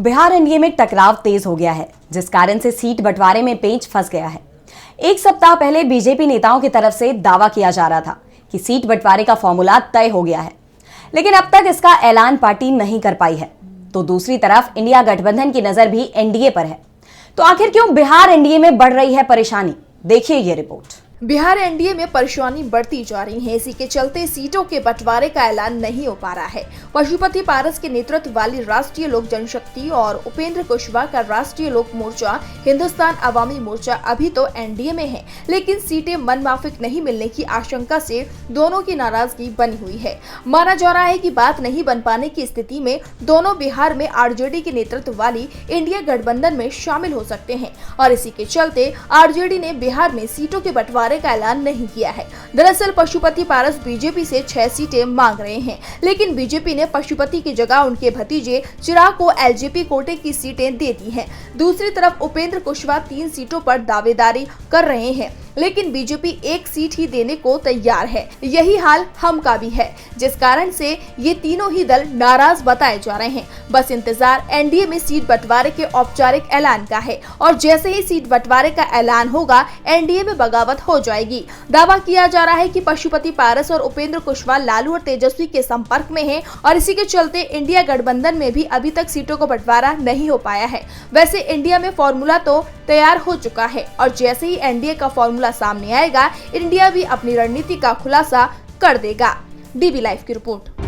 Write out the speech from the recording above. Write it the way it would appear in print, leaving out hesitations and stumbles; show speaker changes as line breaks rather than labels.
Bihar NDA में टकराव तेज हो गया है, जिस कारण से सीट बंटवारे में पेंच फंस गया है। एक सप्ताह पहले बीजेपी नेताओं की तरफ से दावा किया जा रहा था कि सीट बंटवारे का फॉर्मूला तय हो गया है, लेकिन अब तक इसका ऐलान पार्टी नहीं कर पाई है। तो दूसरी तरफ इंडिया गठबंधन की नजर भी एनडीए पर है। तो आखिर क्यों बिहार एनडीए में बढ़ रही है परेशानी? देखिए ये रिपोर्ट।
बिहार एनडीए में परेशानी बढ़ती जा रही है। इसी के चलते सीटों के बंटवारे का ऐलान नहीं हो पा रहा है। पशुपति पारस के नेतृत्व वाली राष्ट्रीय लोक जनशक्ति और उपेंद्र कुशवाहा का राष्ट्रीय लोक मोर्चा, हिंदुस्तान अवामी मोर्चा अभी तो एनडीए में है, लेकिन सीटें मनमाफिक नहीं मिलने की आशंका से दोनों की नाराजगी बनी हुई है। माना जा रहा है कि बात नहीं बन पाने की स्थिति में दोनों बिहार में आरजेडी के नेतृत्व वाली इंडिया गठबंधन में शामिल हो सकते हैं और इसी के चलते आरजेडी ने बिहार में सीटों के बंटवारे का ऐलान नहीं किया है। दरअसल पशुपति पारस बीजेपी से 6 सीटें मांग रहे हैं, लेकिन बीजेपी ने पशुपति की जगह उनके भतीजे चिराग को एलजेपी कोटे की सीटें दे दी हैं। दूसरी तरफ उपेंद्र कुशवाहा 3 सीटों पर दावेदारी कर रहे हैं, लेकिन बीजेपी 1 सीट ही देने को तैयार है। यही हाल हम का भी है, जिस कारण से ये तीनों ही दल नाराज बताए जा रहे हैं। बस इंतजार एनडीए में सीट बंटवारे के औपचारिक ऐलान का है और जैसे ही सीट बंटवारे का ऐलान होगा, एनडीए में बगावत हो जाएगी। दावा किया जा रहा है कि पशुपति पारस और उपेंद्र कुशवाहा लालू और तेजस्वी के संपर्क में हैं और इसी के चलते इंडिया गठबंधन में भी अभी तक सीटों को बंटवारा नहीं हो पाया है। वैसे इंडिया में फॉर्मूला तो तैयार हो चुका है और जैसे ही एनडीए का फॉर्मूला सामने आएगा, इंडिया भी अपनी रणनीति का खुलासा कर देगा। डीबी लाइव की रिपोर्ट।